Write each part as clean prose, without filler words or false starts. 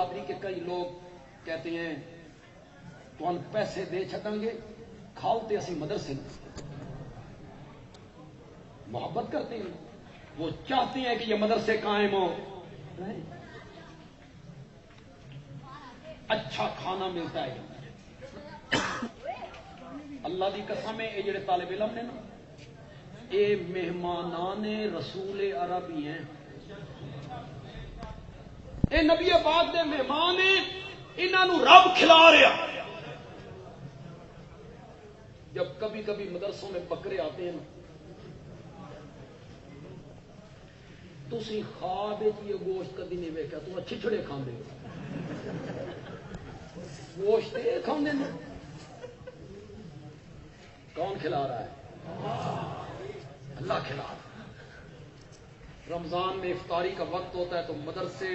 برادری کے کئی لوگ کہتے ہیں تو ہم پیسے دے چھٹیں گے کھاؤ تے اسی مدرسے محبت کرتے ہیں، وہ چاہتے ہیں کہ یہ مدرسے قائم ہو، اچھا کھانا ملتا ہے۔ اللہ دی قسم ہے یہ جڑے طالب علم نے نا اے مہمانان رسول عربی ہیں، اے نبی پاک دے مہمان ہیں، انہاں نو رب کھلا رہا۔ جب کبھی کبھی مدرسوں میں بکرے آتے ہیں نا تو اسی خواب یہ گوشت کدی نہیں ویکھا، تو چھچڑے کھاندے گوشت یہ کھاندے نا، کون کھلا رہا ہے؟ اللہ کھلا رہا ہے۔ رمضان میں افطاری کا وقت ہوتا ہے تو مدرسے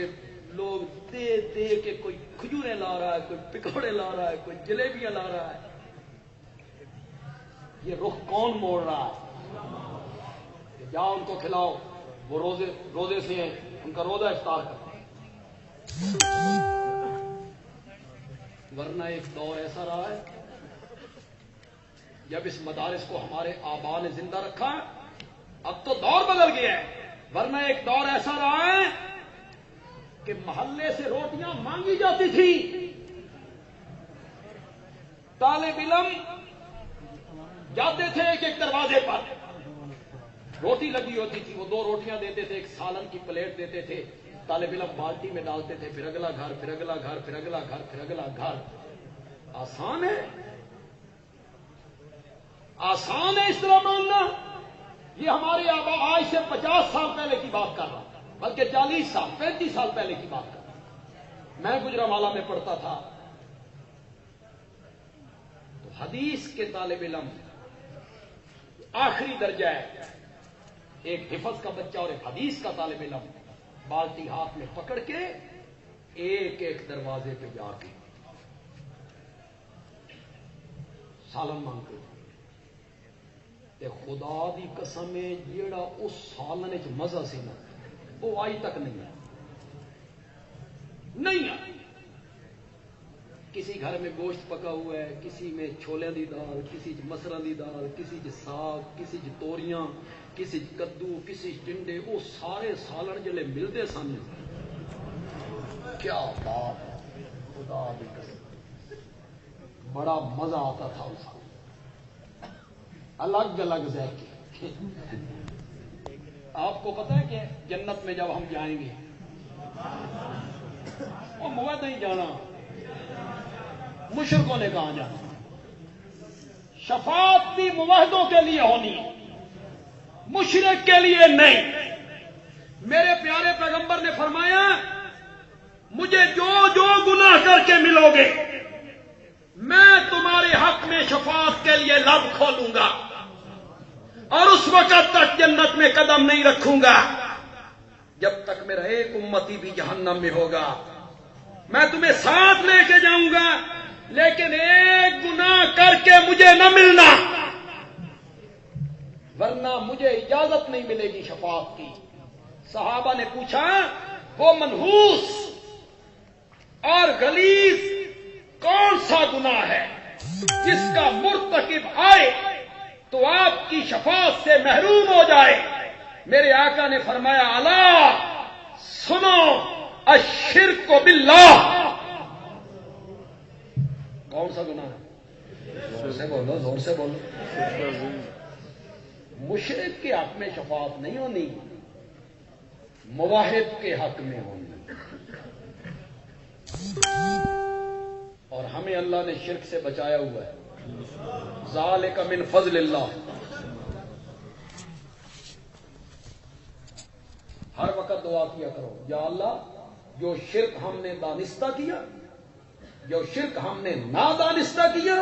لوگ دے دے کے کوئی کھجوریں لا رہا ہے، کوئی پکوڑے لا رہا ہے، کوئی جلیبیاں لا رہا ہے۔ یہ رخ کون موڑ رہا ہے کہ جاؤ ان کو کھلاؤ، وہ روزے سے ہیں، ان کا روزہ افطار کرتے ہیں۔ ورنہ ایک دور ایسا رہا ہے جب اس مدارس کو ہمارے آبا نے زندہ رکھا، اب تو دور بدل گیا ہے، ورنہ ایک دور ایسا رہا ہے کہ محلے سے روٹیاں مانگی جاتی تھی، طالب علم جاتے تھے ایک ایک دروازے پر، روٹی لگی ہوتی تھی، وہ 2 روٹیاں دیتے تھے، ایک سالن کی پلیٹ دیتے تھے، طالب علم بالٹی میں ڈالتے تھے، پھر اگلا گھر، پھر اگلا گھر، پھر اگلا گھر، پھر اگلا گھر۔ آسان ہے؟ آسان ہے اس طرح ماننا؟ یہ ہمارے آبا آج سے 50 سال پہلے کی بات کر رہا ہوں، بلکہ 40 سال 35 سال پہلے کی بات کر رہا ہوں۔ میں گجرانوالہ میں پڑھتا تھا تو حدیث کے طالب علم آخری درجہ ہے، ایک حفظ کا بچہ اور ایک حدیث کا طالب علم بالٹی ہاتھ میں پکڑ کے ایک ایک دروازے پہ جا کے سالن مانگتے تھے۔ خدا دی قسم ہے جیڑا اس سالن وچ مزہ سی نا وہ آج تک نہیں ہے، نہیں ہے۔ کسی گھر میں گوشت پکا ہوا ہے، کسی میں چھولے دی دال، کسی چ مسراں دی دال، کسی چ ساگ، کسی چ توریاں، کسی چ کدو، کسی چ ٹنڈے، وہ سارے سالن جلے ملتے سن، کیا بات ہے، خدا دی قسم بڑا مزہ آتا تھا اس کو، الگ الگ ذائقے۔ آپ کو پتہ ہے کہ جنت میں جب ہم جائیں گے وہ موت نہیں جانا، مشرکوں نے کہاں جانا، شفاعت بھی موحدوں کے لیے ہونی، مشرک کے لیے نہیں۔ میرے پیارے پیغمبر نے فرمایا مجھے جو جو گناہ کر کے ملو گے میں تمہارے حق میں شفاعت کے لیے لب کھولوں گا، اور اس وقت تک جنت میں قدم نہیں رکھوں گا جب تک میرا ایک امتی بھی جہنم میں ہوگا۔ میں تمہیں ساتھ لے کے جاؤں گا لیکن ایک گناہ کر کے مجھے نہ ملنا، ورنہ مجھے اجازت نہیں ملے گی شفاعت کی۔ صحابہ نے پوچھا وہ منحوس اور غلیظ کون سا گناہ ہے جس کا مرتکب آئے تو آپ کی شفاعت سے محروم ہو جائے؟ میرے آقا نے فرمایا الا سنو الشرک باللہ۔ کون سا گناہ ہے؟ زور سے بولو، زور سے بولو۔ مشرک کے حق میں شفاعت نہیں ہونی، موحد کے حق میں ہونی۔ اور ہمیں اللہ نے شرک سے بچایا ہوا ہے، ذالک من فضل اللہ۔ ہر وقت دعا کیا کرو یا اللہ جو شرک ہم نے دانستہ کیا، جو شرک ہم نے نادانستہ کیا،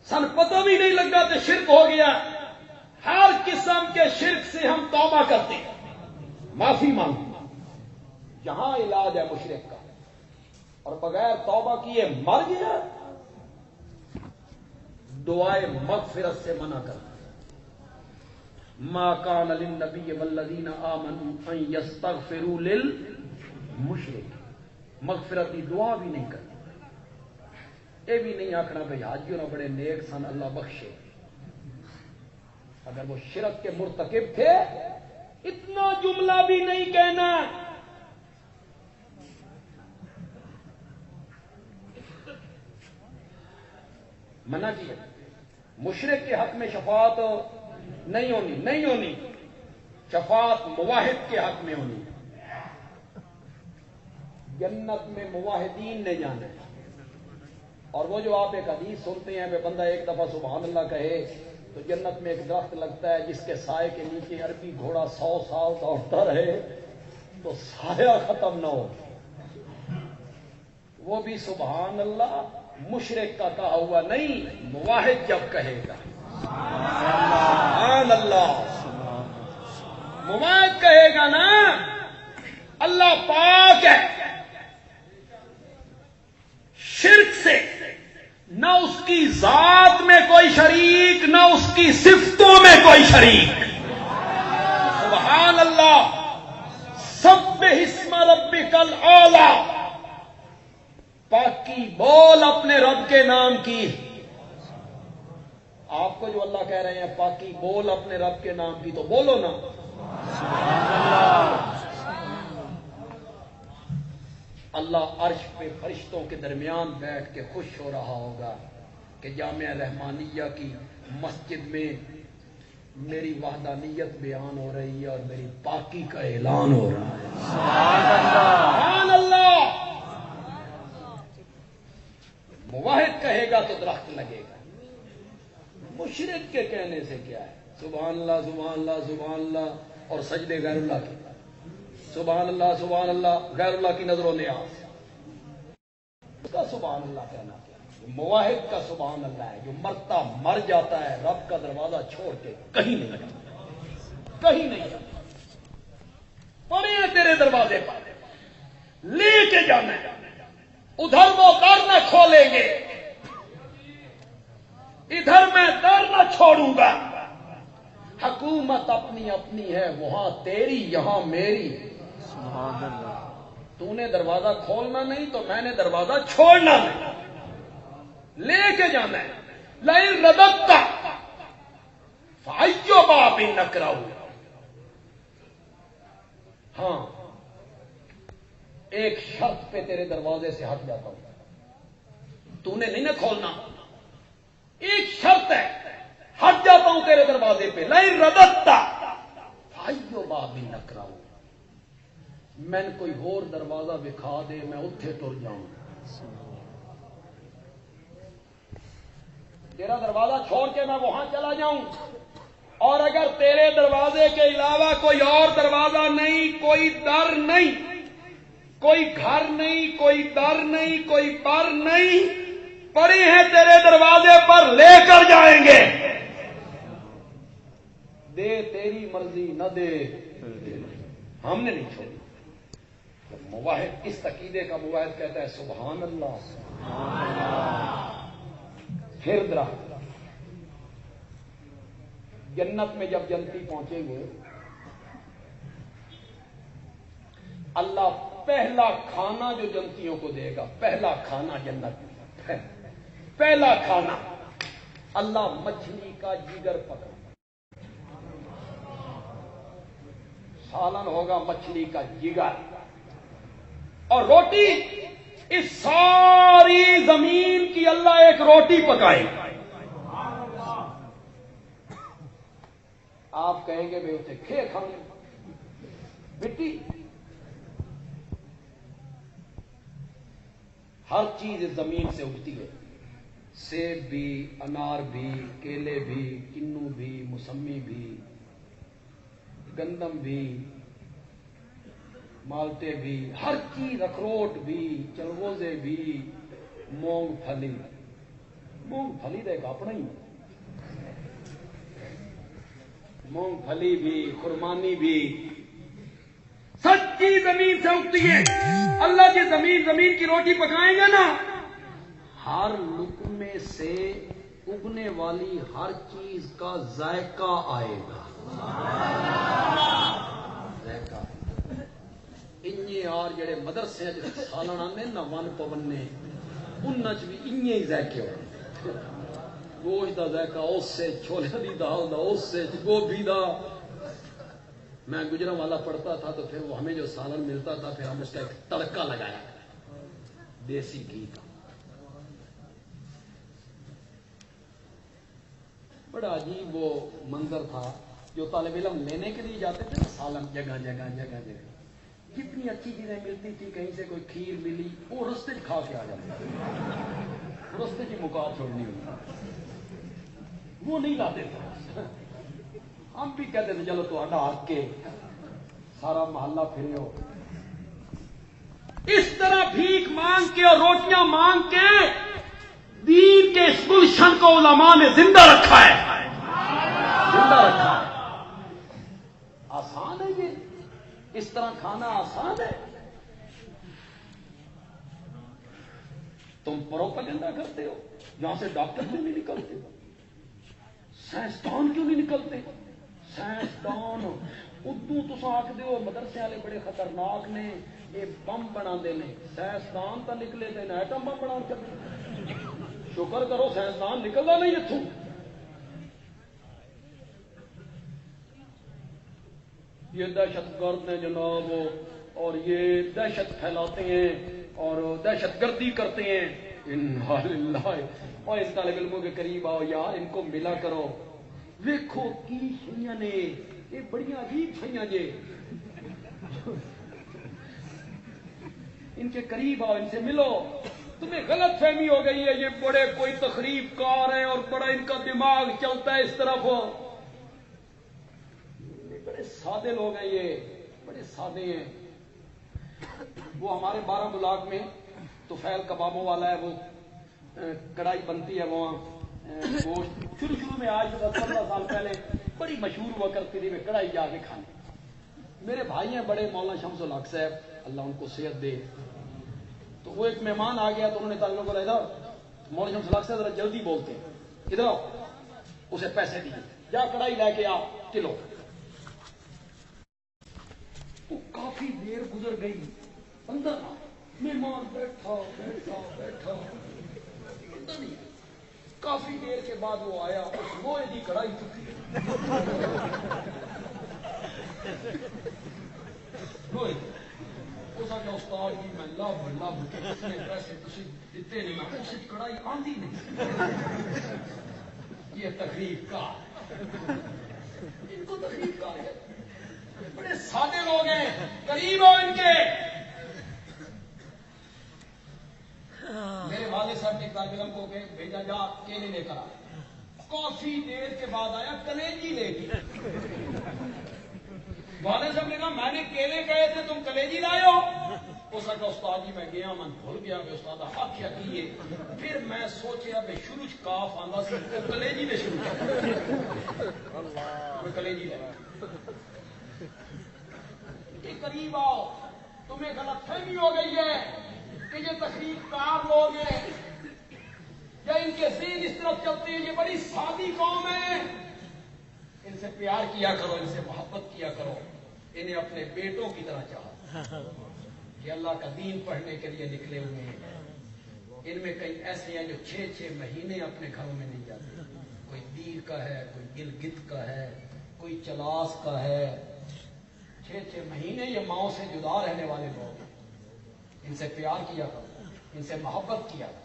سن پتہ بھی نہیں لگا تو شرک ہو گیا، ہر قسم کے شرک سے ہم توبہ کرتے ہیں، معافی مانگتے ہیں۔ یہاں علاج ہے مشرک کا، اور بغیر توبہ کیے مر گیا دعائے مغفرت سے منع کرنا۔ ما کان للنبی والذین آمنوا ان یستغفروا للمشرک۔ مغفرت کی دعا بھی نہیں کرنی، یہ بھی نہیں آخنا بھائی حاجیوں نہ بڑے نیک سن اللہ بخشے، اگر وہ شرک کے مرتکب تھے اتنا جملہ بھی نہیں کہنا۔ منع کیا مشرک کے حق میں شفاعت نہیں ہونی، شفاعت موحد کے حق میں ہونی۔ جنت میں موحدین نے جانا ہے، اور وہ جو آپ ایک حدیث سنتے ہیں کہ بندہ ایک دفعہ سبحان اللہ کہے تو جنت میں ایک درخت لگتا ہے جس کے سائے کے نیچے عربی گھوڑا 100 سال دوڑتا رہے تو سایہ ختم نہ ہو، وہ بھی سبحان اللہ مشرک کا کہا ہوا نہیں، موحد جب کہے گا سبحان اللہ، موحد کہے گا نا اللہ پاک ہے، شرک سے نہ اس کی ذات میں کوئی شریک نہ اس کی صفتوں میں کوئی شریک، سبحان اللہ، سبح اسم ربک الاعلی، پاکی بول اپنے رب کے نام کی۔ آپ کو جو اللہ کہہ رہے ہیں پاکی بول اپنے رب کے نام کی، تو بولو نا اللہ عرش پہ فرشتوں کے درمیان بیٹھ کے خوش ہو رہا ہوگا کہ جامعہ رحمانیہ کی مسجد میں میری وحدانیت بیان ہو رہی ہے اور میری پاکی کا اعلان ہو رہا ہے، سبحان اللہ۔ موحد کہے گا تو درخت لگے گا، مشرک کے کہنے سے کیا ہے؟ سبحان اللہ سبحان اللہ سبحان اللہ، اور سجدے غیر اللہ کے، سبحان اللہ غیر اللہ کی نظر و نیاز، اس کا سبحان اللہ کہنا کیا؟ موحد کا سبحان اللہ ہے جو مرتا مر جاتا ہے، رب کا دروازہ چھوڑ کے کہیں نہیں جاتا، کہیں نہیں جاتا، پڑے ہیں تیرے دروازے پر، لے کے جانا ہے، ادھر وہ در نہ کھولیں گے، ادھر میں در نہ چھوڑوں گا، حکومت اپنی اپنی ہے، وہاں تیری یہاں میری، سبحان اللہ، تو نے دروازہ کھولنا نہیں تو میں نے دروازہ چھوڑنا نہیں، لے کے جانا ہے۔ لئن رددت فأی باب نکرہ، ہاں ایک شرط پہ تیرے دروازے سے ہٹ جاتا ہوں، تو نے نہیں نہ کھولنا، ایک شرط ہے، ہٹ جاتا ہوں تیرے دروازے پہ، لئن رددت فأی باب نکرہ، میں نے کوئی اور دروازہ دکھا دے میں اتھے ٹر جاؤں، تیرا دروازہ چھوڑ کے میں وہاں چلا جاؤں، اور اگر تیرے دروازے کے علاوہ کوئی اور دروازہ نہیں، کوئی در نہیں، کوئی گھر نہیں، کوئی در نہیں، کوئی پر نہیں، پڑے ہیں تیرے دروازے پر، لے کر جائیں گے، دے تیری مرضی نہ دے ہم نے نہیں چھوڑی۔ موحد اس عقیدے کا موحد کہتا ہے سبحان اللہ، پھر درخت جنت میں جب جنتی پہنچیں گے، اللہ پہلا کھانا جو جنتیوں کو دے گا، پہلا کھانا جنت میں، پہلا کھانا اللہ مچھلی کا جگر پکا، سالن ہوگا مچھلی کا جگر، اور روٹی، اس ساری زمین کی اللہ ایک روٹی پکائے گا۔ آپ کہیں گے بھائی اسے کھے کھانے، مٹی، ہر چیز اس زمین سے اگتی ہے، سیب بھی، انار بھی، کیلے بھی، کنو بھی، موسمی بھی، گندم بھی، مالٹے بھی، ہر چیز، اخروٹ بھی، چلغوزے بھی، مونگ پھلی، مونگ پھلی تو ایک اپنا ہی، مونگ پھلی بھی، خرمانی بھی، سچی زمین سے اگتی ہے۔ اللہ کی زمین کی روٹی پکائیں گے نا، ہر لقمے سے اگنے والی ہر چیز کا ذائقہ آئے گا، ذائقہ، یار جڑے مدرسے سالن آنے نہ ون پونے ان بھی ہی ذائقے ہو گوشت کا ذائقہ اس سے چھولے کی دال دا اس سے گوبھی دا. میں گجرا والا پڑھتا تھا تو پھر وہ ہمیں جو سالن ملتا تھا پھر ہم اس کا ایک تڑکا لگایا دیسی گھی کا. بڑا عجیب وہ منظر تھا. جو طالب علم لینے کے لیے جاتے تھے نا سالن جگہ جگہ جگہ جگہ کتنی اچھی چیزیں ملتی تھی. کہیں سے کوئی کھیر ملی وہ رستے کھا کے آ جاتے رستے کی مکار چھوڑنی ہوتی وہ نہیں لاتے تھے. ہم بھی کہتے تھے چلو تو آ کے سارا محلہ پھرے ہو. اس طرح بھیک مانگ کے اور روٹیاں مانگ کے دین کے اس گلشن کو علماء نے زندہ رکھا ہے. زندہ رکھا ہے. آسان ہے یہ اس طرح کھانا آسان ہے. تم پروپیگنڈا کرتے ہو. یہاں سے ڈاکٹر کیوں نہیں نکلتے؟ سائنسدان کیوں نہیں نکلتے؟ سائنسدان ادو تو آخر ہو مدرسے والے بڑے خطرناک نے یہ بم بنا دے. سائنسدان تو نکلے تھے ایٹم بم بنا چلے. شکر کرو سائنسدان نکلنا نہیں اتوں. یہ دہشت گرد ہیں جناب اور یہ دہشت پھیلاتے ہیں اور دہشت گردی کرتے ہیں. انا للہ. اور اس طالب علموں کے قریب آؤ یار ان کو ملا کرو. ویکھو کی سوئیاں نے یہ بڑی عجیب سوئیاں جے. ان کے قریب آؤ ان سے ملو. تمہیں غلط فہمی ہو گئی ہے یہ بڑے کوئی تخریب کار ہیں اور بڑا ان کا دماغ چلتا ہے اس طرف. بڑے سادے لوگ ہیں یہ بڑے سادے ہیں. وہ ہمارے 12 بلاک میں طفیل کبابوں والا ہے. وہ کڑھائی بنتی ہے وہاں گوشت شروع میں آج 15 سال پہلے بڑی مشہور ہوا کرتی تھی. میں کڑھائی جا کے کھانے. میرے بھائی ہیں بڑے مولانا شمس الحق صاحب اللہ ان کو صحت دے. تو وہ ایک مہمان آ گیا تو انہوں نے تعلق کو ادھر مولانا شمس الحق صاحب ذرا جلدی بولتے ہیں ادھر آؤ. اسے پیسے دیے جا کڑھائی لے کے آ کلو. تو کافی دیر گزر گئی. اندر مہمان بیٹھا بیٹھا بیٹھا اندر نہیں. کافی دیر کے بعد وہ آیا اس لوہے کی کڑھائی چکی اس آ استاد جی میں لب لب کے پیسے تھی دیتے نہیں. میں اس کڑھائی آندھی نہیں. یہ تقریب کا ان کو تقریب کا ہے. بڑے سادے لوگ ہیں. قریب ہو ان کے. میرے والد صاحب نے طالب علم کو بھیجا جا کیلے لے کر آ. کافی دیر کے بعد آیا کلیجی لے کے. والد صاحب نے کہا میں نے کیلے کہے تھے تم کلیجی لائے ہو. اس کا استاد جی میں گیا من بھول گیا کہ استاد حق کیا کیے. پھر میں سوچیا بے شروع کاف آندا سی کلیجی نے شروع کیا کلیجی لے. قریب آؤ. تمہیں غلط فہمی ہو گئی ہے کہ یہ تخریب کار لوگ ہیں یا ان کے ذہن اس طرف چلتے ہیں. یہ بڑی سادی قوم ہے. ان سے پیار کیا کرو ان سے محبت کیا کرو. انہیں اپنے بیٹوں کی طرح چاہو کہ اللہ کا دین پڑھنے کے لیے نکلے ہوئے ہیں. ان میں کئی ایسے ہیں جو 6 مہینے اپنے گھروں میں نہیں جاتے. کوئی دیر کا ہے کوئی گلگت کا ہے کوئی چلاس کا ہے. 6 مہینے یہ ماؤں سے جدا رہنے والے لوگ. ان سے پیار کیا کرو ان سے محبت کیا کرو.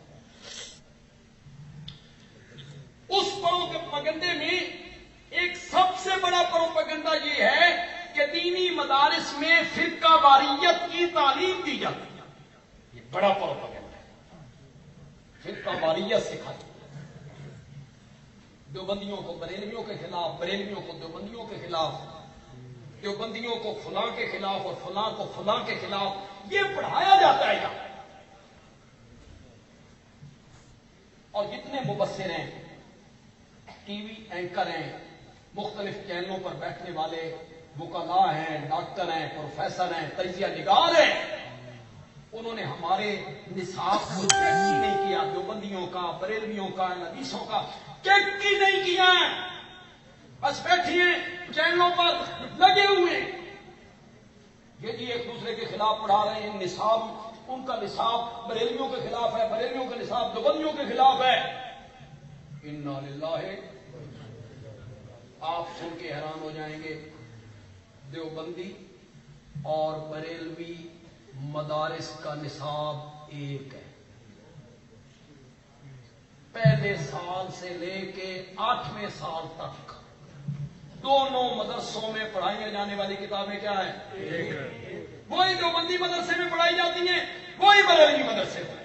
اس پروپیگنڈے میں ایک سب سے بڑا پروپیگنڈا یہ ہے کہ دینی مدارس میں فرقہ واریت کی تعلیم دی جاتی ہے. یہ بڑا پروپیگنڈا ہے. فرقہ واریت سکھاتی ہے. دیوبندیوں کو بریلویوں کے خلاف بریلویوں کو دیوبندیوں کے خلاف دیوبندیوں کو فلاں کے خلاف اور فلاں کو فلاں کے خلاف یہ پڑھایا جاتا ہے. اور جتنے مبصر ہیں ٹی وی اینکر ہیں مختلف چینلوں پر بیٹھنے والے وکلاء ہیں ڈاکٹر ہیں پروفیسر ہیں تجزیہ نگار ہیں انہوں نے ہمارے نصاب کو چیک ہی نہیں کیا. دیوبندیوں کا بریلویوں کا حدیثوں کا چیک ہی نہیں کیا. بس بیٹھیے چینلوں پر لگے ہوئے. یہ جی ایک دوسرے کے خلاف پڑھا رہے ہیں، نصاب ان کا نصاب بریلویوں کے خلاف ہے، بریلویوں کا نصاب دیوبندیوں کے خلاف ہے. انا للہ. آپ سن کے حیران ہو جائیں گے، دیوبندی اور بریلوی مدارس کا نصاب ایک ہے. پہلے سال سے لے کے 8ویں سال تک دونوں مدرسوں میں پڑھائی جانے والی کتابیں کیا ہیں؟ وہی دیوبندی مدرسے میں پڑھائی جاتی ہیں، وہی بریلوی مدرسے میں.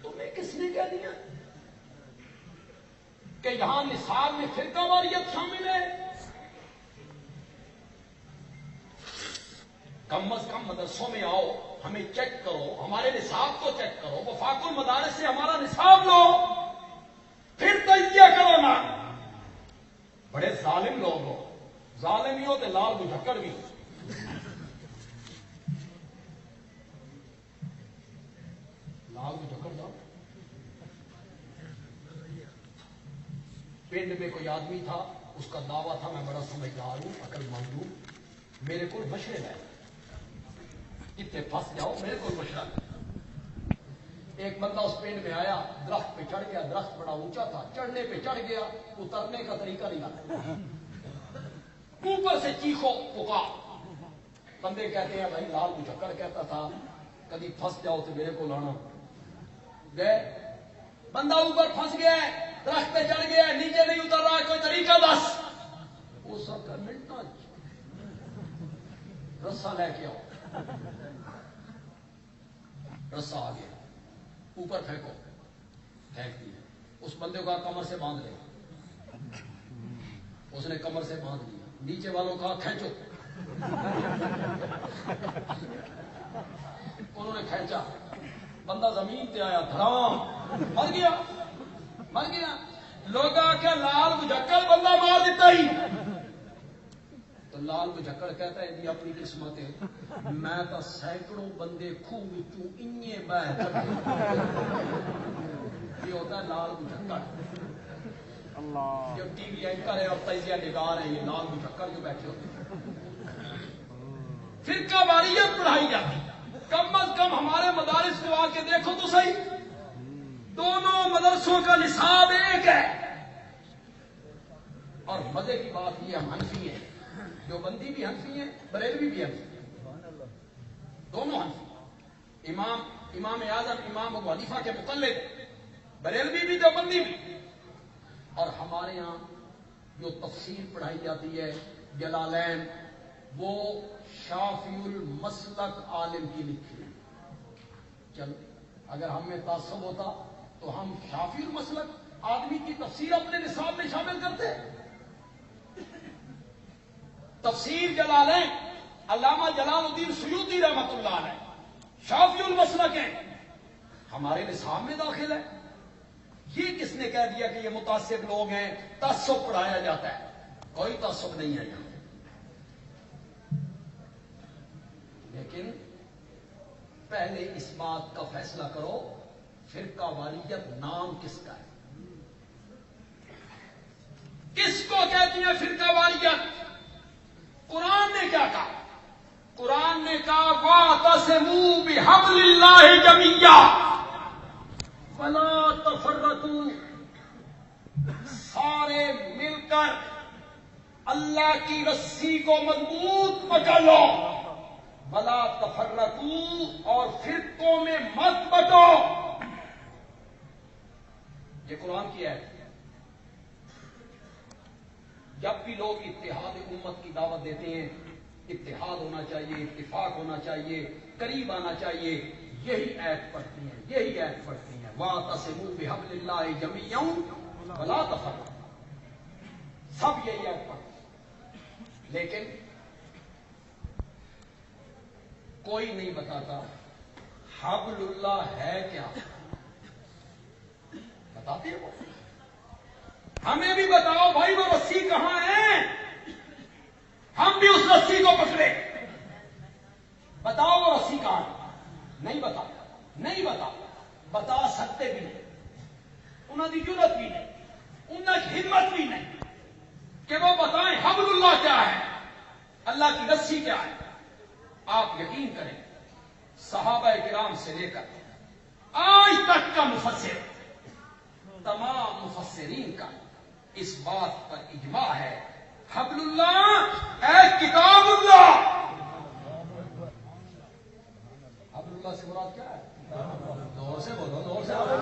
تمہیں کس نے کہہ دیا کہ یہاں نصاب میں فرقہ واریت شامل ہے؟ کم از کم مدرسوں میں آؤ، ہمیں چیک کرو، ہمارے نصاب کو چیک کرو، وفاق المدارس سے ہمارا نصاب لو، پھر تجزیہ کرو نا. بڑے ظالم لوگ ہو، ظالم ہی ہو تو لال بجھکڑ بھی ہو. لال بجھکڑ جاؤ. پنڈ میں کوئی آدمی تھا، اس کا دعویٰ تھا میں بڑا سمجھدار ہوں، عقل مند ہوں، میرے کو مشورے ہے، کتنے پھنس جاؤ میرے کو مشورہ. ایک بندہ اس پنڈ میں آیا، درخت پہ چڑھ گیا، درخت بڑا اونچا تھا، چڑھنے پہ چڑھ گیا، اترنے کا طریقہ نہیں آتا، اوپر سے چیخو پکار. بندے کہتے ہیں بھائی لال بجھکڑ کہتا تھا کبھی پھنس جاؤ تو میرے کو لانا. گئے، بندہ اوپر پھنس گیا ہے، درخت پہ چڑھ گیا ہے، نیچے نہیں اتر رہا ہے، کوئی طریقہ بس. وہ سب کا ملتا رسا لے کے آؤ. رسا آ گیا، اوپر پھینکو، پھینک دیا. اس بندے کو کہا کمر سے باندھ لے، اس نے کمر سے باندھ لیا. نیچے والوں کو کہا کھینچو، انہوں نے کھینچا. بندہ زمین پہ آیا، دھڑام، مر گیا، مر گیا. لوگ آ کے لال بجھکڑ بندہ مار دیتا ہی. تو لال بجھکڑ کہتا ہے جی اپنی قسمت ہے، میں تو سینکڑوں بندے خوہ وچوں انجے بہ چکے. یہ ہوتا ہے لال بجھکڑ. جو ٹی وی اینکر ہے اور تجزیہ نگار ہے، یہ لال بجھکڑ جو بیٹھے ہوتے ہیں. فرقہ واریت پڑھائی جاتی. کم از کم ہمارے مدارس کو آ کے دیکھو تو صحیح، دونوں مدرسوں کا نصاب ایک ہے. اور مزے کی بات یہ ہم حنفی ہیں، جو بندی بھی حنفی ہیں، بریلوی بھی حنفی ہیں، دونوں حنفی. امام اعظم امام ابو حنیفہ کے مقلد، بریلوی بھی جو بندی بھی. اور ہمارے ہاں جو تفسیر پڑھائی جاتی ہے جلالین، وہ شافی المسلک عالم کی لکھی ہے. چلو اگر ہم میں تعصب ہوتا تو ہم شافی المسلک آدمی کی تفسیر اپنے نصاب میں شامل کرتے. تفسیر جلالین علامہ جلال الدین سیوطی رحمۃ اللہ علیہ شافی المسلک ہیں، ہمارے نصاب میں داخل ہے. یہ کس نے کہہ دیا کہ یہ متعصب لوگ ہیں، تعصب پڑھایا جاتا ہے؟ کوئی تعصب نہیں ہے یہاں. لیکن پہلے اس بات کا فیصلہ کرو فرقہ واریت نام کس کا ہے؟ کس کو کہتی ہے فرقہ واریت؟ قرآن نے کیا کہا؟ قرآن نے کہا وَاعْتَصِمُوا بِحَبْلِ اللَّهِ جَمِيعًا وَلَا تَفَرَّقُوا. سارے مل کر اللہ کی رسی کو مضبوط پکڑ لو. وَلَا تَفَرَّقُوا، اور فرقوں میں مت بٹو. یہ قرآن کی ہے. جب بھی لوگ اتحاد امت کی دعوت دیتے ہیں، اتحاد ہونا چاہیے، اتفاق ہونا چاہیے، قریب آنا چاہیے، یہی آیت پڑھتی ہیں، یہی آیت پڑھتی ہیں وَاعْتَصِمُوا بِحَبْلِ اللَّهِ جَمِيعًا وَلَا تَفَرَّقُوا. سب یہی آیت پڑھتے ہیں، لیکن کوئی نہیں بتاتا حبل اللہ ہے کیا. بتاتے ہیں وہ، ہمیں بھی بتاؤ بھائی وہ رسی کہاں ہے، ہم بھی اس رسی کو پکڑے. بتاؤ وہ رسی کہاں ہے. نہیں بتا، نہیں بتا سکتے بھی نہیں. انہوں کی جرت بھی نہیں، انہوں کی ہمت بھی نہیں کہ وہ بتائیں حبل اللہ کیا ہے، اللہ کی رسی کیا ہے. آپ یقین کریں صحابہ کرام سے لے کر آج تک کا مفسر، تمام مفسرین کا اس بات پر اجماع ہے، حبل اللہ اے کتاب اللہ۔ حبل اللہ سے مراد کیا ہے؟ زور سے بولو، زور سے بولو۔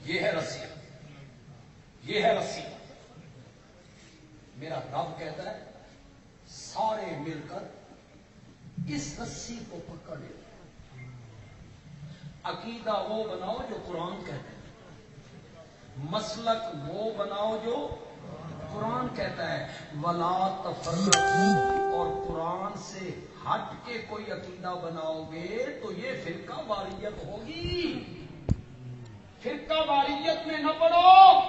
یہ ہے رسی، یہ ہے رسی۔ میرا رب کہتا ہے سارے مل کر اس رسی کو پکڑ لو، عقیدہ وہ بناؤ جو قرآن کہتا ہے، مسلک وہ بناؤ جو قرآن کہتا ہے، ولا تفرقوا، اور قرآن سے ہٹ کے کوئی عقیدہ بناؤ گے تو یہ فرقہ واریت ہوگی۔ فرقہ واریت میں نہ پڑو،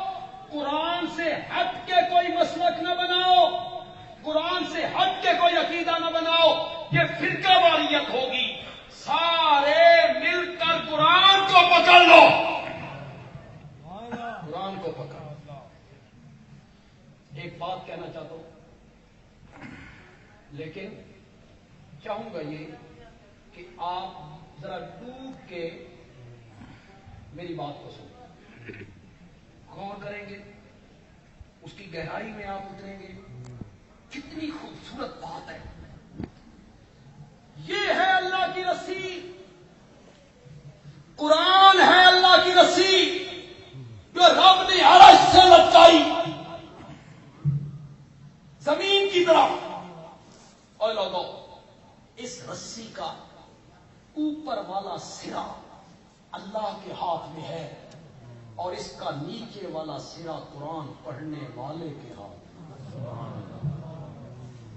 قرآن سے ہٹ کے کوئی مسلک نہ بناؤ، قرآن سے ہٹ کے کوئی عقیدہ نہ بناؤ، یہ فرقہ واریت ہوگی۔ سارے مل کر قرآن کو پکڑ لو، قرآن کو پکڑ۔ ایک بات کہنا چاہتا ہوں، لیکن چاہوں گا یہ کہ آپ ذرا ڈوب کے میری بات کو سنیں، غور کریں گے، اس کی گہرائی میں آپ اتریں گے۔ کتنی خوبصورت بات ہے، یہ ہے اللہ کی رسی، قرآن ہے اللہ کی رسی جو رب نے عرش سے لٹکائی زمین کی طرف۔ اور لوگوں، اس رسی کا اوپر والا سرا اللہ کے ہاتھ میں ہے اور اس کا نیچے والا سرا قرآن پڑھنے والے کے ہاتھ میں۔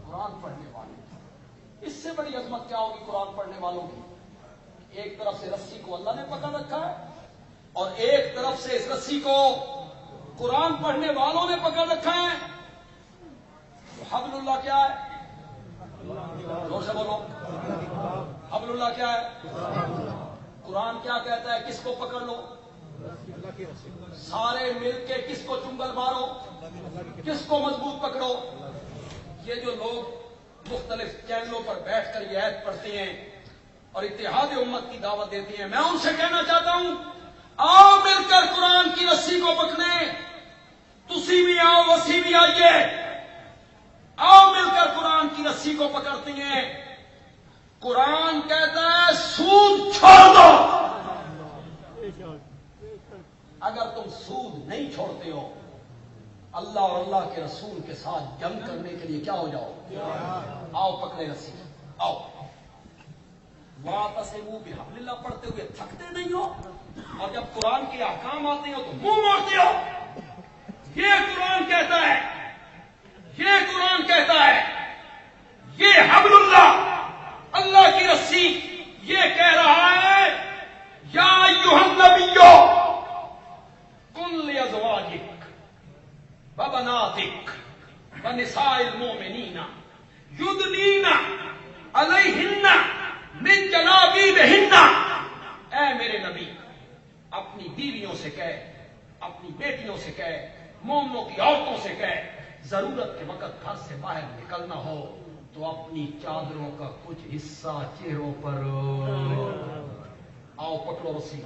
قرآن پڑھنے والے، اس سے بڑی عظمت کیا ہوگی قرآن پڑھنے والوں کی؟ ایک طرف سے رسی کو اللہ نے پکڑ رکھا ہے اور ایک طرف سے اس رسی کو قرآن پڑھنے والوں نے پکڑ رکھا ہے۔ تو حبل اللہ کیا ہے؟ زور سے بولو، حبل اللہ کیا ہے؟ قرآن کیا کہتا ہے؟ کس کو پکڑ لو؟ سارے مل کے کس کو چنگل مارو؟ کس کو مضبوط پکڑو؟ یہ جو لوگ مختلف چینلوں پر بیٹھ کر یہ آیت پڑھتے ہیں اور اتحاد امت کی دعوت دیتے ہیں، میں ان سے کہنا چاہتا ہوں آؤ مل کر قرآن کی رسی کو پکڑیں، تسی بھی آؤ، وسی بھی آئیے، آؤ مل کر قرآن کی رسی کو پکڑتے ہیں۔ قرآن کہتا ہے سود چھوڑ دو، اگر تم سود نہیں چھوڑتے ہو اللہ اور اللہ کے رسول کے ساتھ جنگ کرنے کے لیے کیا ہو جاؤ؟ آؤ پکڑے رسی، آؤ۔ واعتصموا بحبل اللہ پڑھتے ہوئے تھکتے نہیں ہو، اور جب قرآن کے احکام آتے ہو تو منہ موڑتے ہو۔ یہ قرآن کہتا ہے، یہ قرآن کہتا ہے، یہ حبل اللہ، اللہ کی رسی یہ کہہ رہا ہے یا ایھا النبی قل لازواجک وبناتک ونساء المؤمنین یدنین علیہن من جلابیبہن، اے میرے نبی اپنی بیویوں سے کہہ، اپنی بیٹیوں سے کہہ، مومنوں کی عورتوں سے کہہ، ضرورت کے وقت گھر سے باہر نکلنا ہو تو اپنی چادروں کا کچھ حصہ چہروں پر، آؤ پکڑو رسی۔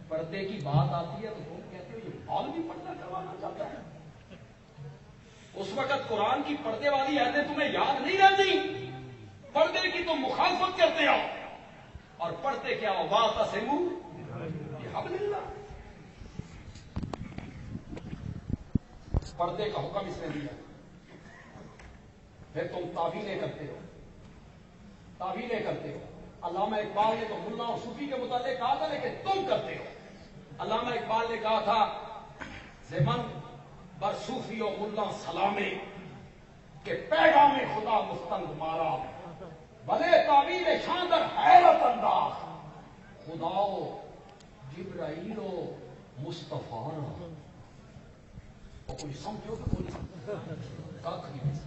پردے کی بات آتی ہے تو لوگ کہتے ہو یہ بال بھی پردہ کروانا چاہتا ہے۔ اس وقت قرآن کی پردے والی آیتیں تمہیں یاد نہیں رہتی، پردے کی تم مخالفت کرتے ہو اور پڑھتے کیا ہو؟ واعتصموا بحبل اللہ۔ پردے کا حکم اس نے دیا، پھر تم تعویلیں کرتے ہو، تعویلیں کرتے ہو۔ علامہ اقبال نے تو ملا اور صوفی کے متعلق کہا تھا لیکن تم کرتے ہو۔ علامہ اقبال نے کہا تھا زمن بر صوفی و ملا سلامے کہ پیغام خدا مستند مارا، بھلے تعویل شاندر حیرت انداز، خداؤ جبرائیل و مصطفیٰ را۔ اور کوئی سمجھو کہ کوئی کاک نہیں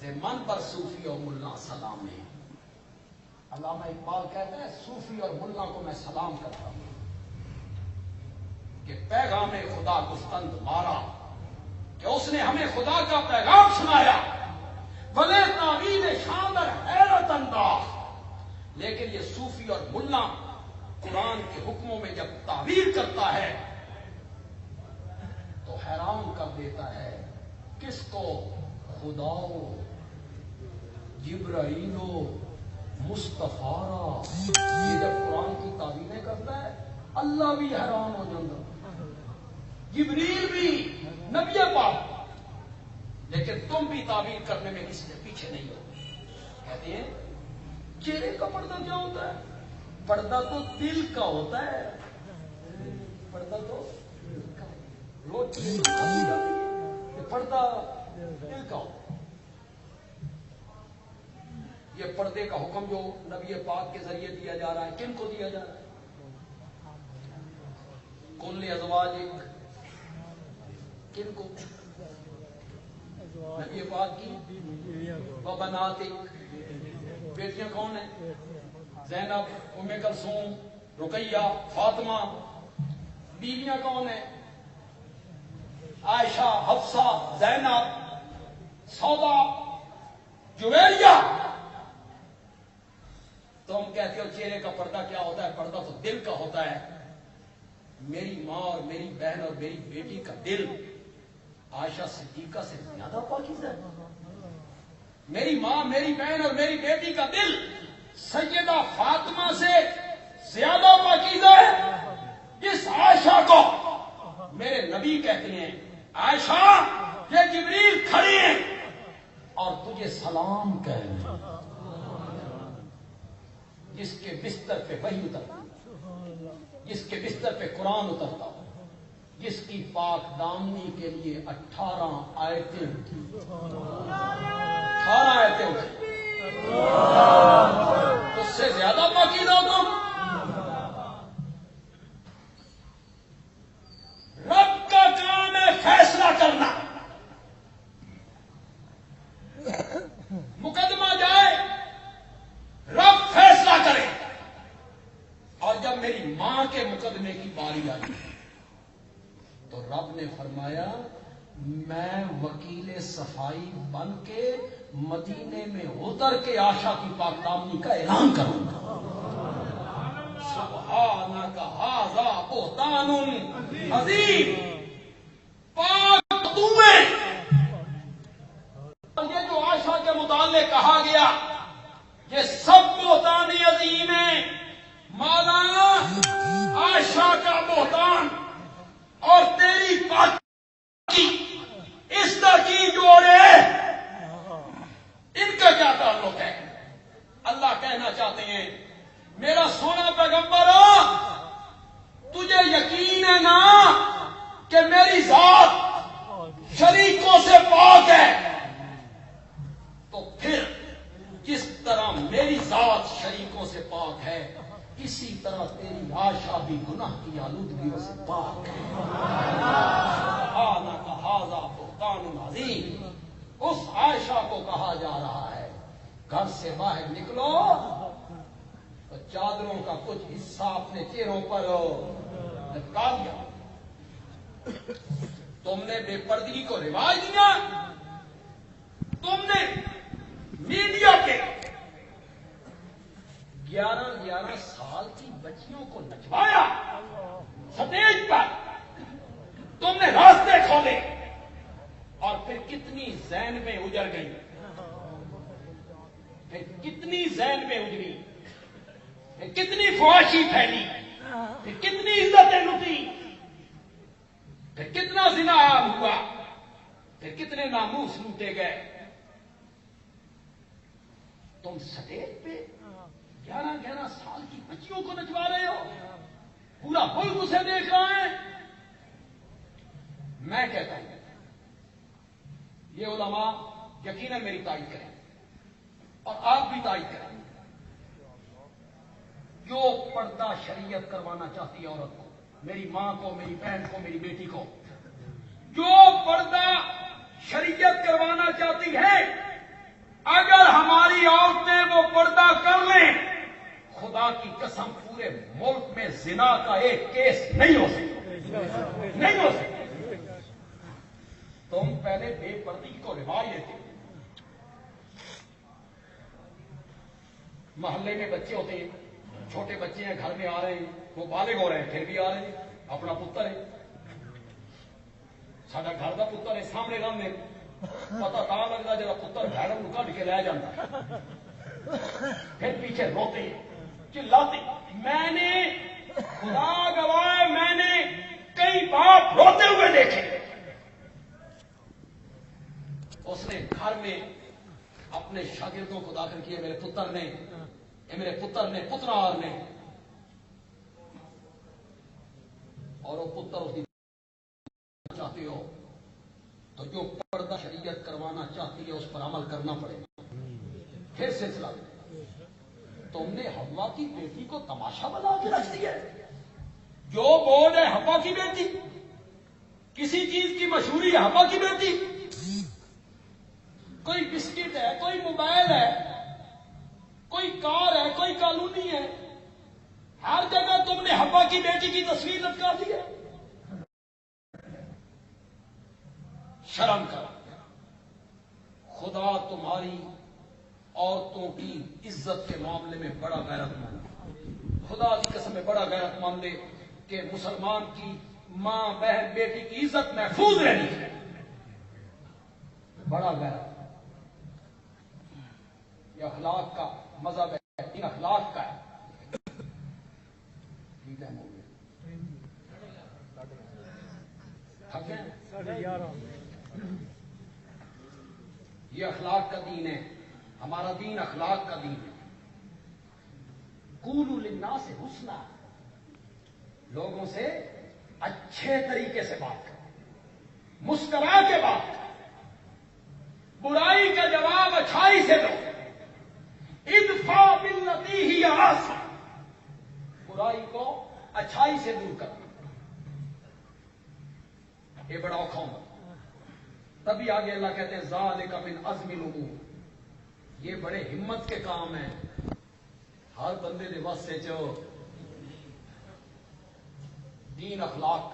سے من پر صوفی اور ملا سلام ہے۔ علامہ اقبال کہتا ہے صوفی اور ملا کو میں سلام کرتا ہوں کہ پیغام خدا گستند مارا، کہ اس نے ہمیں خدا کا پیغام سنایا، بھلے تعویل شاندار حیرت انداز، لیکن یہ صوفی اور ملا قرآن کے حکموں میں جب تعویل کرتا ہے تو حیران کر دیتا ہے۔ کس کو؟ خدا ہو، جبرائیل ہو، مصطفیٰ یہ جب قرآن کی تعویلیں کرتا ہے اللہ بھی حیران ہو جاتا، جبریل بھی، نبی پاک۔ لیکن تم بھی تعویل کرنے میں کسی کے پیچھے نہیں ہو۔ کہتے ہیں چہرے کا پردہ کیا ہوتا ہے؟ پردہ تو دل کا ہوتا ہے، پردہ تو روز پردہ دل کا ہوتا ہے۔ یہ پردے کا حکم جو نبی پاک کے ذریعے دیا جا رہا ہے، کن کو دیا جا رہا ہے؟ کل ازواجک، کن کو؟ نبی پاک کی وبناتک، بیٹیاں کون ہیں؟ زینب، ام کلثوم، رقیہ، فاطمہ۔ بیویاں کون ہیں؟ عائشہ، حفصہ، زینب، سودا، جویریہ۔ تم کہتے ہو چہرے کا پردہ کیا ہوتا ہے؟ پردہ تو دل کا ہوتا ہے۔ میری ماں اور میری بہن اور میری بیٹی کا دل عائشہ صدیقہ سے زیادہ پاکیزہ ہے۔ میری ماں، میری بہن اور میری بیٹی کا دل سیدہ فاطمہ سے زیادہ پاکیزہ ہے۔ جس عائشہ کو میرے نبی کہتے ہیں عائشہ یہ جبریل کھڑی ہیں اور تجھے سلام کہہ رہے ہیں، جس کے بستر پہ وحی اترتا، جس کے بستر پہ قرآن اترتا، جس کی پاک دامنی کے لیے 18 آیتیں، 18 آیتیں اٹھی، اس سے زیادہ پاکیزہ ہو تم؟ رب کا کام ہے فیصلہ کرنا۔ مقدمہ جائے رب فیصلہ کرے، اور جب میری ماں کے مقدمے کی باری آئی تو رب نے فرمایا میں وکیل صفائی بن کے مدینے میں اتر کے عائشہ کی پاک دامنی کا اعلان کروں گا۔ سبحانک ھذا بہتان عظیم، پاک تو ہے۔ یہ جو عائشہ کے متعلق کہا گیا یہ سب بہتان عظیم ہیں۔ مولانا عائشہ کا بہتان اور تیری پاکی اس کا کی جوڑے، ان کا کیا تعلق ہے؟ اللہ کہنا چاہتے ہیں میرا سونا پیغمبر تجھے یقین ہے نا کہ میری ذات شریکوں سے پاک ہے، تو پھر جس طرح میری ذات شریکوں سے پاک ہے اسی طرح تیری عائشہ بھی گناہ کی آلودگیوں سے پاک ہے۔ سبحانک ھذا بہتان عظیم، اس عائشہ کو کہا جا رہا ہے گھر سے باہر نکلو تو چادروں کا کچھ حصہ اپنے چہروں پر لٹکا دیا۔ تم نے بے پردگی کو رواج دیا، تم نے میڈیا کے 11 سال کی بچیوں کو نچوایا سٹیج پر، تم نے راستے کھولے، اور پھر کتنی زینبیں اجڑ گئی، پھر کتنی زینبیں اجڑی، پھر کتنی فحاشی پھیلی، پھر کتنی عزتیں لٹی، پھر کتنا زنا عام ہوا، پھر کتنے ناموس لوٹے گئے۔ تم سٹیج پہ 11 سال کی بچیوں کو نچوا رہے ہو، پورا ملک اسے دیکھ رہا ہے۔ میں کہتا ہوں یہ علماء یقیناً میری تائید کریں اور آپ بھی تائید کریں، جو پردہ شریعت کروانا چاہتی ہے عورت کو، میری ماں کو، میری بہن کو، میری بیٹی کو، جو پردہ شریعت کروانا چاہتی ہے، اگر ہماری عورتیں وہ پردہ کر لیں خدا کی قسم پورے ملک میں زنا کا ایک کیس نہیں ہو سکتا، نہیں ہو سکتا۔ تم پہلے بے پردگی کو رواج دیتے، محلے میں بچے ہوتے ہیں، چھوٹے بچے ہیں، گھر میں آ رہے ہیں، وہ بالغ ہو رہے ہیں، پھر بھی آ رہے ہیں، اپنا پتر ہے، ساڈا گھر کا پتر ہے، سامنے رن ہے، پتا تا لگتا جب پتر بھڑم کو کٹ کے لے جاتا، پھر پیچھے روتے چلاتے. میں نے خدا گواہ میں نے کئی باپ روتے ہوئے دیکھے. اس نے گھر میں اپنے شاگردوں کو داخل کیا، میرے پتر نے، یہ میرے پتر نے، پترار نے، اور وہ پتر اس کی چاہتے ہو تو جو پردہ شریعت کروانا چاہتی ہے اس پر عمل کرنا پڑے گا. پھر سلسلہ تم نے حوا کی بیٹی کو تماشا بنا کے رکھ دیا ہے. جو بورڈ ہے حوا کی بیٹی، کسی چیز کی مشہوری ہے حوا کی بیٹی، کوئی بسکٹ ہے، کوئی موبائل ہے، کوئی کار ہے، کوئی کالونی ہے، ہر جگہ تم نے حوا کی بیٹی کی تصویر لٹکا دی ہے. شرم کر. خدا تمہاری عورتوں کی عزت کے معاملے میں بڑا غیرت مند، خدا کی قسم میں بڑا غیرت مند ہے کہ مسلمان کی ماں بہن بیٹی کی عزت محفوظ رہنی ہے. بڑا غیرت. یہ اخلاق کا مذہب ہے، ان اخلاق کا ہے. یہ اخلاق کا دین ہے، ہمارا دین اخلاق کا دین ہے. قولوا للناس حسنا، لوگوں سے اچھے طریقے سے بات کرو، مسکرا کے بات کرو، برائی کا جواب اچھائی سے دو. ادفع باللتی ہی احسن، برائی کو اچھائی سے دور کرنا. یہ بڑا اوکھا ہوگا. تبھی آگے اللہ کہتے ہیں ذالک من عزم الامور، یہ بڑے ہمت کے کام ہیں. ہر بندے دے واسطے جو دین اخلاق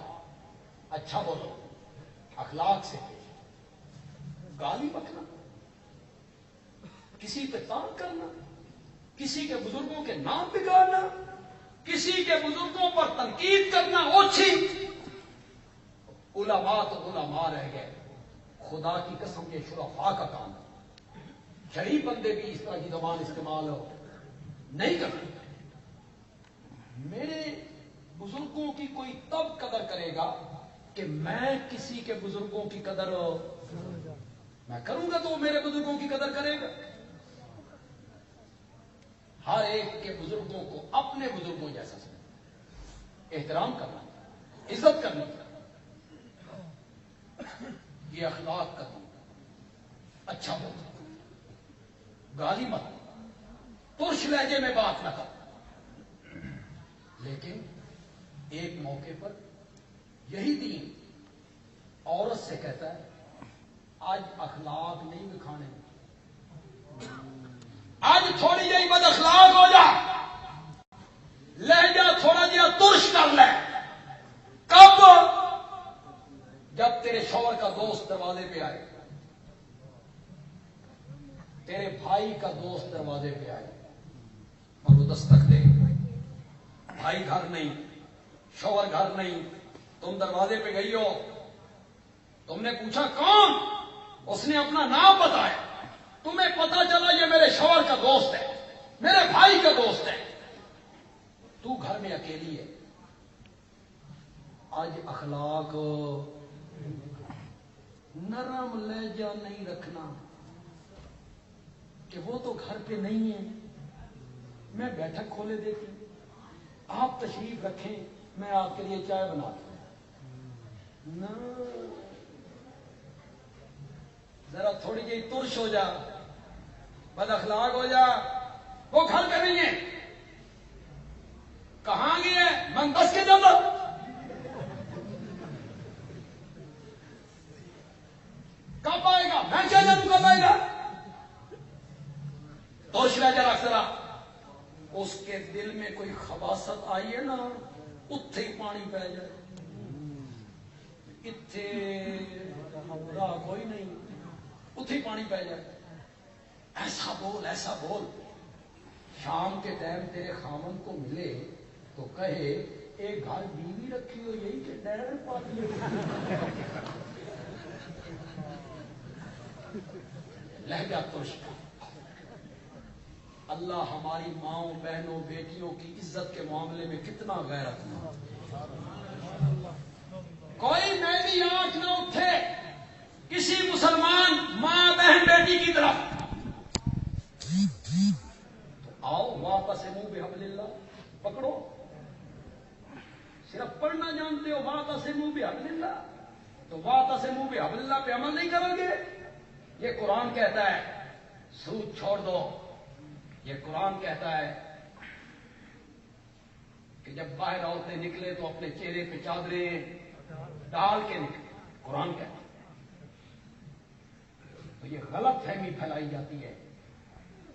اچھا بولو، اخلاق سے گالی بکنا، کسی پہ تان کرنا، کسی کے بزرگوں کے نام بگاڑنا، کسی کے بزرگوں پر تنقید کرنا، اوچھی. علماء تو علماء رہ گئے. خدا کی قسم یہ شرفاء کا کام ہے. شریف بندے بھی اس طرح کی زبان استعمال نہیں کرتے. میرے بزرگوں کی کوئی تب قدر کرے گا کہ میں کسی کے بزرگوں کی قدر میں کروں گا تو وہ میرے بزرگوں کی قدر کرے گا. ہر ایک کے بزرگوں کو اپنے بزرگوں جیسا سمجھنا، احترام کرنا، عزت کرنی. یہ اخلاق کا دین. اچھا بولنا، گالی مت، ترش لہجے میں بات نہ کر. لیکن ایک موقع پر یہی دین عورت سے کہتا ہے آج اخلاق نہیں دکھانے، آج تھوڑی جی بد اخلاق ہو جا، لہجہ تھوڑا جہا ترش کر لے. کب؟ جب تیرے شوہر کا دوست دروازے پہ آئے، تیرے بھائی کا دوست دروازے پہ آئے اور وہ دستک دے. بھائی گھر نہیں، شوہر گھر نہیں، تم دروازے پہ گئی ہو، تم نے پوچھا کون؟ اس نے اپنا نام بتایا. تمہیں پتا چلا یہ میرے شوہر کا دوست ہے، میرے بھائی کا دوست ہے. تو گھر میں اکیلی ہے. آج اخلاق نرم لہجہ نہیں رکھنا کہ وہ تو گھر پہ نہیں ہے، میں بیٹھک کھولے دیتی ہوں، آپ تشریف رکھیں، میں آپ کے لیے چائے بنا دوں. نہ، ذرا تھوڑی جی ترش ہو جا، بد اخلاق ہو جا. وہ گھر پہ نہیں ہے، کہاں گئے؟ من دس کے جاتا. کب آئے گا؟ میں کیا جانوں کب آئے گا؟ ترش لہجہ رکھ. ذرا اس کے دل میں کوئی خباثت آئی ہے نا، اتھے ہی پانی پہ جائے. اتھے راہ کوئی نہیں، اتھے ہی پانی پہ جائے. ایسا بول، ایسا بول. شام کے ٹائم تیرے خامن کو ملے تو کہے ایک گھر بیوی رکھی ہو یہی کہ ڈیر پاتی لہجہ ترش۔ اللہ ہماری ماؤں بہنوں بیٹیوں کی عزت کے معاملے میں کتنا غیرت مند۔ کوئی میری آنکھ نہ اٹھے کسی مسلمان ماں بہن بیٹی کی طرف تو آؤ واعتصموا بحبل اللہ، پکڑو۔ صرف پڑھنا جانتے ہو واعتصموا بحبل اللہ، تو واعتصموا بحبل اللہ پہ عمل نہیں کرو گے؟ یہ قرآن کہتا ہے سود چھوڑ دو، یہ قرآن کہتا ہے کہ جب باہر عورتیں نکلے تو اپنے چہرے پہ چادریں ڈال کے نکلے، قرآن کہتا ہے۔ تو یہ غلط فہمی پھیلائی جاتی ہے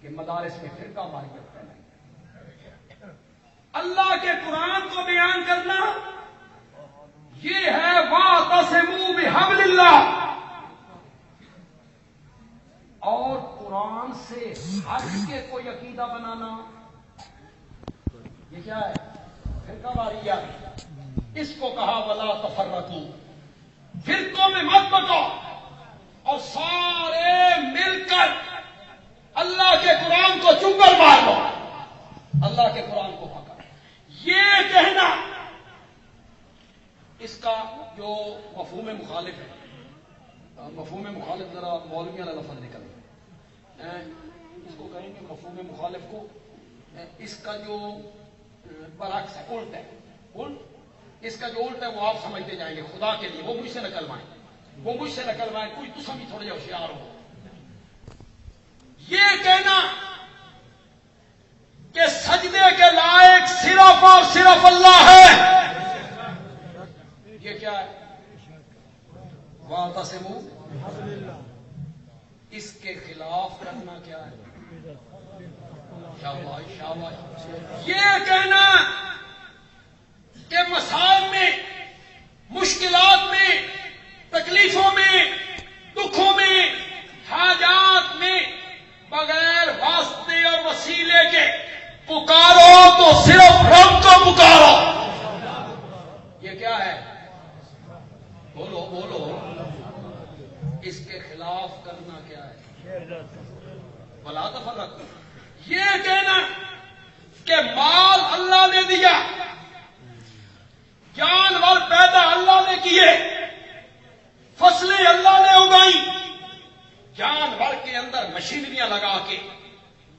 کہ مدارس میں فرقہ واریت پھیلائی۔ اللہ کے قرآن کو بیان کرنا یہ ہے واعتصموا بحبل اللہ، اور قرآن سے ہٹ کے کوئی عقیدہ بنانا یہ کیا ہے؟ فرقہ واریت۔ اس کو کہا ولا تفرقوا، فرقوں میں مت بٹو اور سارے مل کر اللہ کے قرآن کو چنگل مار دو، اللہ کے قرآن کو پکڑ۔ یہ کہنا اس کا جو مفہوم مخالف ہے، مفہوم مخالف ذرا مولوی والا لفظ نکل اس کو کہیں گے مفہوم مخالف کو، اس کا جو برعکس ہے، الٹ ہے، الٹ، اس کا جو الٹ ہے وہ آپ سمجھتے جائیں گے۔ خدا کے لیے وہ مجھ سے نکلوائیں، وہ مجھ سے نکلوائیں، کچھ تو سمجھ تھوڑے ہوشیار ہو۔ یہ کہنا کہ سجدے کے لائق صرف اور صرف اللہ ہے، یہ کیا ہے؟ واعتصموا، اس کے خلاف کرنا کیا ہے؟ شاباش شاباش۔ یہ کہنا کہ مسائل میں، مشکلات میں، تکلیفوں میں، دکھوں میں، حاجات میں بغیر واسطے اور وسیلے کے پکارو تو صرف رب کو پکارو، یہ کیا ہے؟ بولو بولو، اس کے خلاف کرنا کیا ہے؟ ولا تفرقوا۔ یہ کہنا کہ مال اللہ نے دیا، جانور پیدا اللہ نے کیے، فصلیں اللہ نے اگائی، جانور کے اندر مشینریاں لگا کے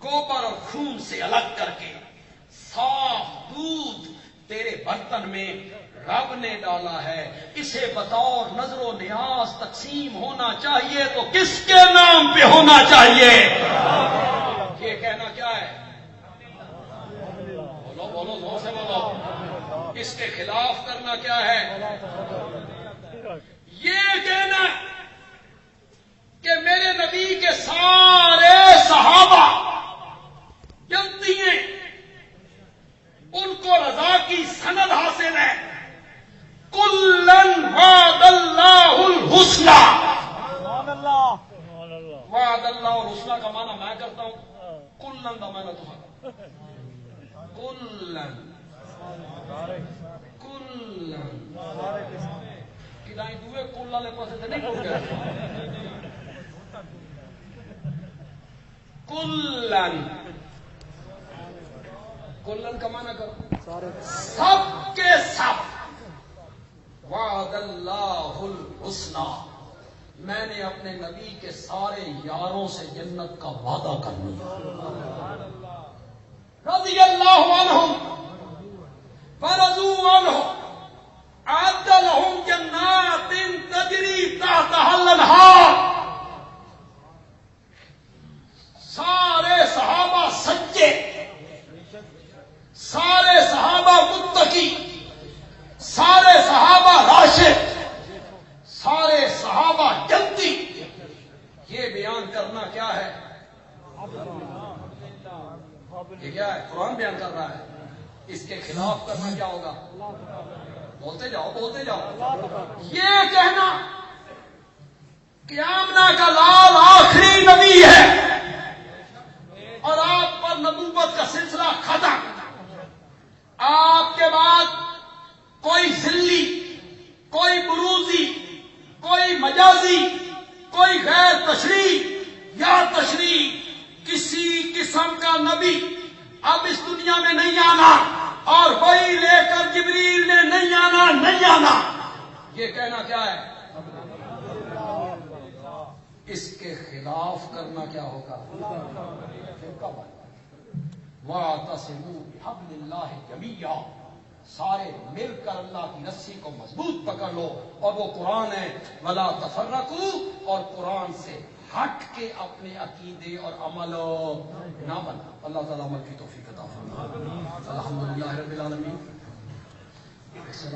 گوبر اور خون سے الگ کر کے صاف دودھ تیرے برتن میں رب نے ڈالا ہے، اسے بطور نظر و نیاز تقسیم ہونا چاہیے تو کس کے نام پہ ہونا چاہیے؟ یہ کہنا کیا ہے؟ بولو بولو، زور سے بولو۔ اس کے خلاف کرنا کیا ہے؟ یہ کہنا کہ میرے نبی کے سارے صحابہ جنتی ہیں، ان کو رضا کی سند حاصل ہے، کلن وعد اللہ الحسنی، وعد اللہ اور حسنی کا معنی میں کرتا ہوں، کلن کا معنی تو کلن کلن کدائیں دوے کل والے پاسے سے نہیں پڑھ گئے، کلن، کلن کا معنی کرو سب کے سب، وعد اللہ الحسنی، میں نے اپنے نبی کے سارے یاروں سے جنت کا وعدہ کر لیا، رضی اللہ عنہم ورضوا عنہ، اعد لهم جنات تجری تحتها الانہار۔ سارے صحابہ سچے، سارے صحابہ متقی، سارے صحابہ راشد، سارے صحابہ جنتی۔ یہ بیان کرنا کیا ہے؟ یہ کیا ہے؟ قرآن بیان کر رہا ہے۔ اس کے خلاف کرنا کیا ہوگا؟ بولتے جاؤ بولتے جاؤ۔ یہ کہنا کہ آمنہ کا لال آخری نبی ہے اور آپ پر نبوت کا سلسلہ ختم. آپ کے بعد کوئی ذلی، کوئی بروزی، کوئی مجازی، کوئی غیر تشریح یا تشریح کسی قسم کا نبی اب اس دنیا میں نہیں آنا، اور وہی لے کر جبریل نے نہیں آنا، نہیں آنا. یہ کہنا کیا ہے؟ اس کے خلاف کرنا کیا ہوگا؟ وَاعْتَصِمُوا بِحَبْلِ اللَّهِ جَمِيعًا، سارے مل کر اللہ کی رسی کو مضبوط پکڑ لو، اور وہ قرآن ہے. وَلَا تَفَرَّقُوا، اور قرآن سے ہٹ کے اپنے عقیدے اور عمل نہ بنا. اللہ تعالیٰ عمل کی توفیق عطا فرمائے. الحمدللہ رب العالمین.